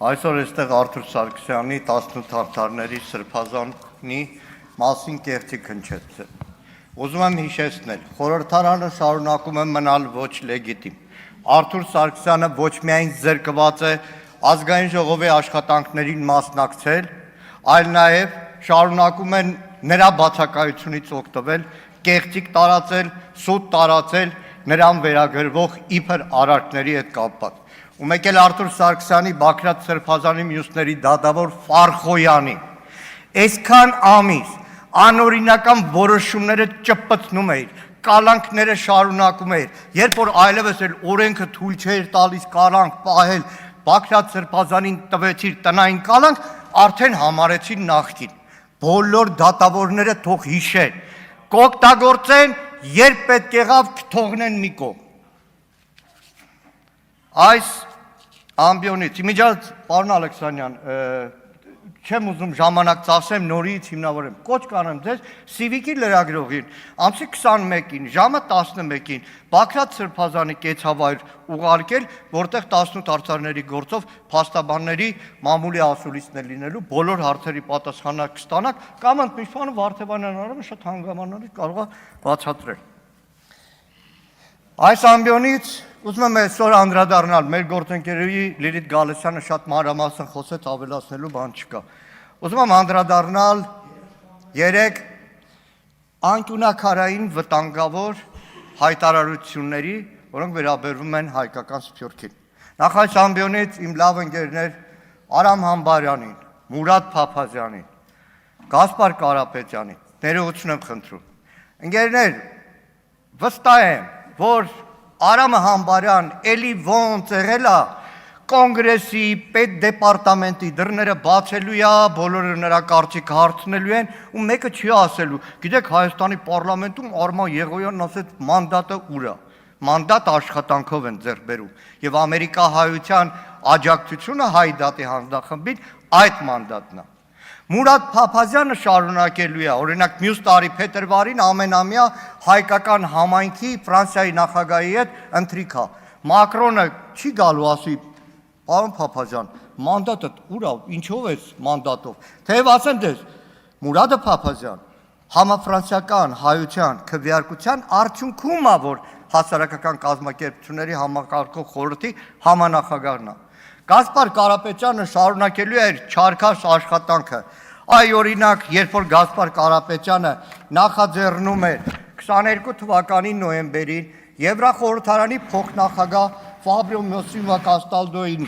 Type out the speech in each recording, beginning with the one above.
Այսօր այստեղ Արթուր Սարգսյանի 18 հաղթարների սրբազանի մասին կեղծիք հնչեցել։ Ուզում եմ հիշեցնել, խորհրդարանը շարունակում է մնալ ոչ լեգիտիմ։ Արթուր Սարգսյանը ոչ միայն զրկված է ազգային ժողովի աշխատանքներին մասնակցել, այլ նաև շարունակում են նրա բացակայությունից օգտվել, կեղծիք տարածել, սուտ տարածել, նրան վերագրվող իբր արարքների հետ կապված։ Ու մեկ էլ Արթուր Սարգսյանի Բաքրատ Սրբազանի մյուսների դատավոր Ֆարխոյանի այսքան ամիս անօրինական որոշումները ճպցնում էր, կալանքները շարունակում էր, երբ որ այլևս էլ օրենքը թույլ չէր տալիս կալանք պահել, Բաքրատ Սրբազանին տվեցիր տնային կալանք, արդեն համարեցին նախկին։ Բոլոր դատավորները թող հիշեն, կօգտագործեն, երբ պետք եղավ կթողնեն մի կողմ։ Այս ամբիոնից, իմիջիայլոց, պարոն Ալեքսանյան, չեմ ուզում ժամանակ ծախսեմ, նորից հիմնավորեմ, կոչ կանեմ ձեզ, Սիվիկի լրագրողին, ամսի 21-ին, ժամը 11-ին, Բաքրատ Սրբազանի կեցավայր ուղարկել, որտեղ 18 արդարների գործով փաստաբանների մամուլի ասուլիսներ լինելու, բոլոր հարցերի պատասխանակ կստանաք, կամ ընդմիջբանը Վարդևանյան Արամը շատ հանգամանալից կարող է բացատրել։ Այս ամբիոնից ուզում եմ այսօր անդրադառնալ, մեր գործընկերուհի Լիլիթ Գալստյանը շատ մանրամասն խոսեց, ավելացնելու բան չկա։ Ուզում եմ անդրադառնալ 3 անկյունակարային վտանգավոր հայտարարությունների, որոնք վերաբերվում են հայկական սփյուռքին։ Նախ այս ամբիոնից իմ լավ ընկերներ Արամ Համբարյանին, Մուրադ Փափազյանին, Գասպար Կարապետյանին ներողություն եմ խնդրում։ Ընկերներ, վստահ եմ, որ Արամը Համբարյան էլի ոնց եղել է կոնգրեսի պետդեպարտամենտի դռները բացելու է, բոլորը նրա կարծիքը հարցնելու են ու մեկը չի ասելու։ Գիտեք, Հայաստանի պարլամենտում Արման Եղոյանն ասեց մանդատը ուր է։ Մանդատ աշխատանքով են ձեռք բերում եւ ամերիկահայության աջակցությունը հայ դատի հանձնախմբին այդ մանդատն է։ Մուրադ Փափազյանը շարունակելու է, օրինակ մյուս տարի փետրվարին ամենամյա հայկական համայնքի Ֆրանսիայի նախագահի հետ ընթրիք է։ Մակրոնը չի գալու ասի, պարոն Փափազյան, մանդատը ուր է, ինչով է մանդատով։ Թեև ասեմ դες, Մուրադը Փափազյան համաֆրանսիական հայության քվեարկության արդյունքում է, որ հասարակական կազմակերպությունների համակարգող խորհրդի համանախագահն է։ Գասպար Կարապետյանը շարունակելու էր չարքաշ աշխատանքը։ Այ օրինակ, երբ որ Գասպար Կարապետյանը նախաձեռնում էր 22 թվականի նոյեմբերին Եվրախորհրդարանի փոխնախագահ Ֆաբրիո Մոսիմա Կաստալդոին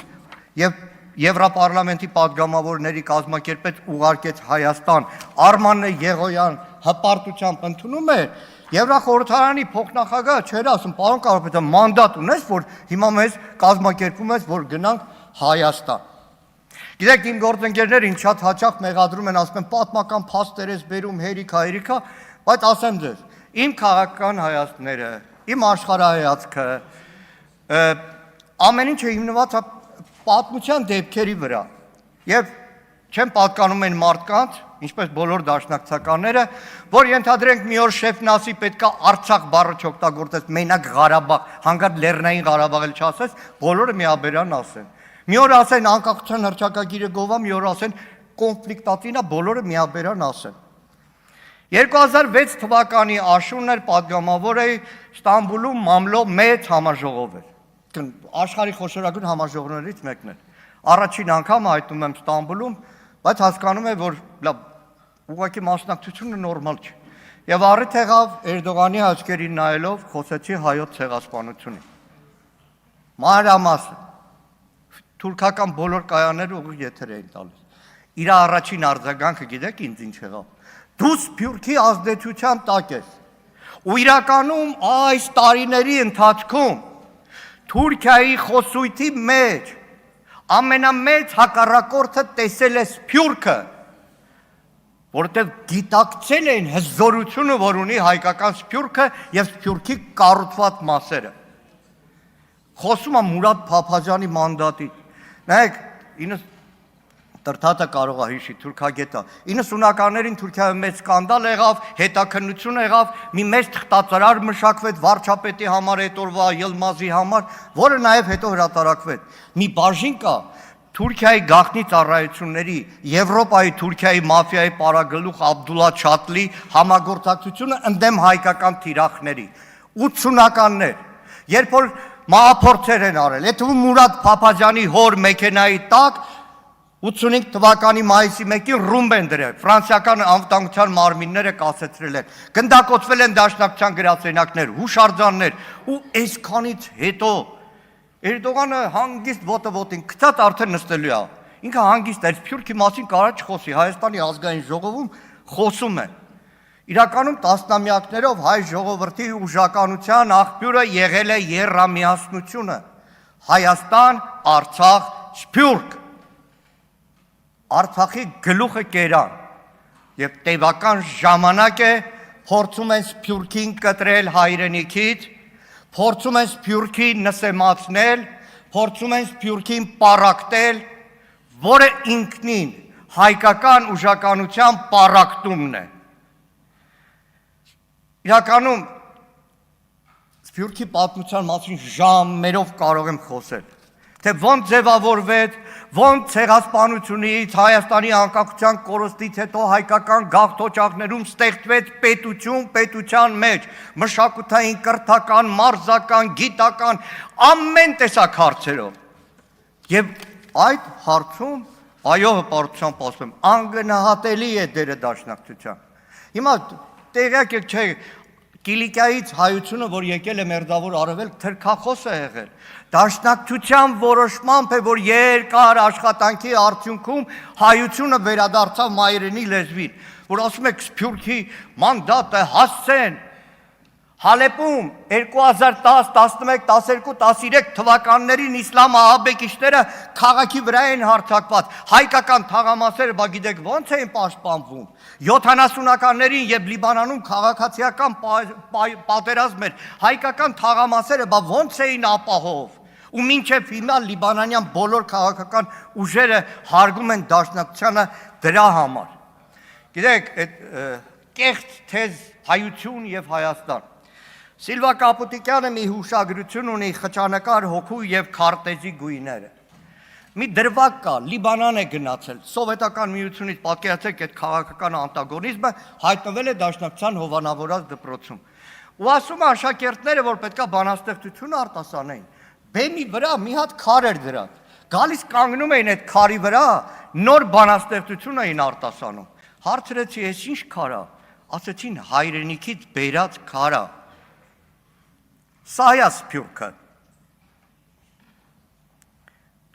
եւ Եվրոպարլամենտի падգամավորների կազմակերպեց ուղարկեց Հայաստան, Արման Եղոյան հպարտությամբ ընդունում է, Եվրախորհրդարանի փոխնախագահը չէր ասում, պարոն Կարապետյան, մանդատ ունես, որ հիմա մեզ կազմակերպում ես, որ գնանք Հայաստան։ Գիտեք, իմ գործընկերները ինձ շատ հաճախ մեղադրում են, ասում են պատմական փաստեր ես բերում, հերիք-հայրիկա, բայց ասեմ ձեզ, իմ քաղաքական հայացքները, իմ աշխարհայացքը, ամեն ինչը հիմնված է պատմության դեպքերի վրա։ Եվ չեմ պատկանում են մարդկանց, ինչպես բոլոր դաշնակցականները, որ ենթադրենք մի օր շեֆն ասի պետքա Արցախ բառը չօգտագործես, մենակ Ղարաբաղ, հանգարտ Լեռնային Ղարաբաղ էլ չասես, բոլորը միաբերան ասեն։ Մի օր ասեն անկախության հռչակագիրը գովա, մի օր ասեն կոնֆլիկտատինա, բոլորը միաբերան ասեն։ 2006 թվականի աշունն էր падգամավոր է Ստամբուլում մամլո մեծ համաժողով էր։ Աշխարհի խոշորագույն համաժողովներից մեկն էր։ Առաջին անգամ հայտնում եմ Ստամբուլում, բայց հասկանում եմ, որ լավ, ուղղակի մասնակցությունը նորմալ չէ։ Եվ առիթ եղավ Էրդողանի աչքերին նայելով խոսեցի հայոց ցեղասպանությունից։ Մանրամասն թուրքական բոլոր կայանները ուղիղ եթեր էին տալիս։ Իր առաջին արձագանքը գիտեք ինձ ինչ եղավ։ Դու սփյուռքի ազդեցության տակ ես։ Ու իրականում այս տարիների ընթացքում Թուրքիայի խոսույթի մեջ ամենամեծ հակառակորդը տեսել է սփյուռքը, որտեղ գիտակցել են հզորությունը, որ ունի հայկական սփյուռքը եւ սփյուռքի կառուցված մասերը։ Խոսում եմ Մուրադ Փափազյանի մանդատի։ Նայեք, Տրթատը կարող է հիշի, թուրքագետը։ 90-ականներին Թուրքիայում մեծ սկանդալ եղավ, հետաքննություն եղավ, մի մեծ թղթածրար մշակվեց վարչապետի համար, այդ օրվա Ելմազի համար, որը նաև հետո հրատարակվեց։ Մի բաժին կա, Թուրքիայի գաղտնի ծառայությունների, Եվրոպայի Թուրքիայի մաֆիայի պարագլուխ Աբդուլլա Չատլի համագործակցությունը ընդդեմ հայկական թիրախների 80-ականներ, երբ որ մահափորձեր են արել, եթե Մուրադ Փափազյանի հոր մեքենայի տակ 85 թվականի մայիսի 1-ին ռումբ են դրել, ֆրանսիական անվտանգության մարմինները կասեցրել են, գնդակոծվել են դաշնակցության գրասենյակներ, հուշարձաններ, ու այսքանից հետո Էրդողանը հանգիստ ոտին գցած արդեն նստելու է, ինքը հանգիստ է, Սփյուռքի մասին կարա չխոսի, Հայաստանի ազգային ժողովում խոսում է, իրականում տասնամյակներով հայ ժողովրդի ուժականության աղբյուրը եղել է եռամիասնությունը, Հայաստան, Արցախ, Սփյուռք, Արցախի գլուխը կերան, և տևական ժամանակ է փորձում են Սփյուռքին կտրել հայրենիքից, փորձում են Սփյուռքին նսեմացնել, փորձում են Սփյուռքին պառակտել, որը ինքնին հայկական ուժականության պառակտումն է։ Իրականում Սփյուռքի պատմության մասին ժամերով կարող եմ խոսել, թե ոնց ձևավորվեց, ոնց ցեղասպանությունից, Հայաստանի անկախության կորստից հետո հայկական գաղթօջախներում ստեղծվեց պետություն պետության մեջ, մշակութային, կրթական, մարզական, գիտական, ամեն տեսակ հարցերով։ Եվ այդ հարցում, այո, հպարտությամբ ասում եմ, անգնահատելի է դերը դաշնակցության։ Հիմա տեղյակ եք չէ, Կիլիկիայից հայությունը, որ եկել է մերձավոր արևելք, թրքախոս է եղել։ Դաշնակցության որոշմամբ է, որ երկար աշխատանքի արդյունքում հայությունը վերադարձավ մայրենի լեզվին, որ ասում եք Սփյուռքի մանդատը հասցեն, Հալեպում 2010, 11, 12, 13 թվականներին իսլամ ահաբեկիչները քաղաքի վրա են հարձակված, հայկական թաղամասերը, բա գիտեք ոնց էին պաշտպանվում, 70-ականներին և Լիբանանում քաղաքացիական պատերազմ էր, հայկական թաղամասերը բա ոնց էին ապահով, ու մինչև հիմա լիբանանյան բոլոր քաղաքական ուժերը հարգում են դաշնակցությանը դրա համար։ Գիտեք, կեղծ թեզ հայություն և Հայաստան։ Սիլվա Կապուտիկյանը մի հուշագրություն ունի խճանկար հոգու և քարտեզի գույները։ Մի դրվագ կա, Լիբանան է գնացել, սովետական միությունից պատկերացրեք այդ քաղաքական անտագոնիզմը հայտնվել է դաշնակցության հովանավորած դպրոցում։ Ու ասում է աշակերտները, որ պետք է բանաստեղծություն արտասանեին, բեմի վրա մի հատ քար էր դրած, գալիս կանգնում էին այդ քարի վրա, նոր բանաստեղծություն էին արտասանում։ Հարցրեցի, ես ինչ քար է, ասեցին հայրենիքից բերած քար է։ Սա է Սփյուռքը։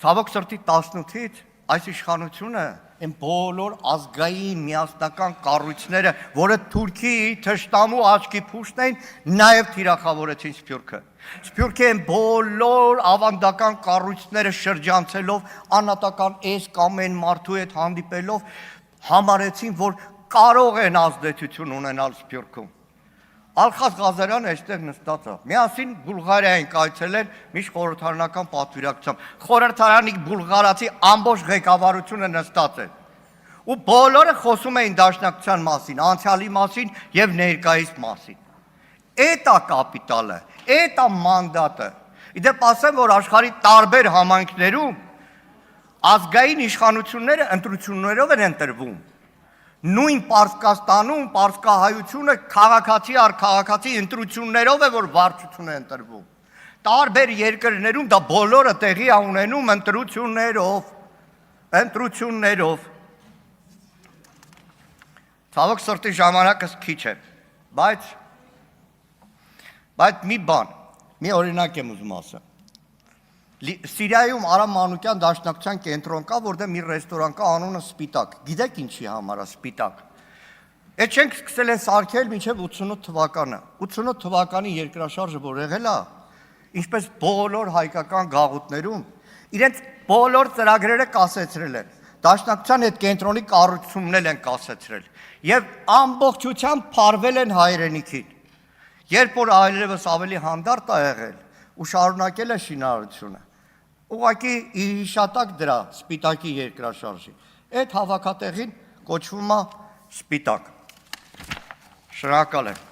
Ցավոք սրտի 18-ից այս իշխանությունը այն բոլոր ազգային միասնական կառույցները, որը Թուրքիի թշնամու աչքի փուշտն էին, նաև թիրախավորեցին Սփյուռքը։ Սփյուռքի այն բոլոր ավանդական կառույցները շրջանցելով, անհատական էսք ամեն մարդու հետ հանդիպելով, համարեցին, որ կարող են ազդեցություն ունենալ Սփյուռքում։ Ալխազ Ղազարյանը այստեղ նստած է, միասին Բուլղարիա են կայցելել միշտ խորհրդարանական պատվիրակությամբ, խորհրդարանի բուլղարացի ամբողջ ղեկավարությունը նստած է, ու բոլորը խոսում էին դաշնակցության մասին, անցյալի մասին և ներկայիս մասին։ Էդ է կապիտալը, էդ է մանդատը։ Իդեպ ասեմ, որ աշխարհի տարբեր համայնքներում ազգային իշխանությունները ընտրություններով են ընտրվում։ Նույն Պարսկաստանում պարսկահայությունը քաղաքացի առ քաղաքացի ընտրություններով է, որ վարչություն է ընտրվում։ Տարբեր երկրներում դա բոլորը տեղի է ունենում ընտրություններով։ Ցավոք սրտի ժամանակս քիչ է, բայց մի բան, մի օրինակ եմ ուզում ասեմ։ Սիրիայում Արամ Մանուկյան դաշնակցության կենտրոն կա, որտեղ մի ռեստորան կա, անունը Սպիտակ։ Գիտեք ինչի համար է Սպիտակ։ Այդ չենք սկսել են սարքել մինչև 88 թվականը։ 88 թվականի երկրաշարժը որ եղել է, ինչպես բոլոր հայկական գաղութներում, իրենց բոլոր ծրագրերը կասեցրել են։ Դաշնակցության այդ կենտրոնի կառուցումն են կասեցրել եւ ամբողջությամբ փարվել են հայրենիքին։ Երբ որ այլևս ավելի հանդարտ է եղել ու շարունակել է շինարարությունը, ուղղակի հիշատակ դրա Սպիտակի երկրաշարժի։ Այդ հավաքատեղին կոչվում է Սպիտակ։ Շնորհակալ եմ։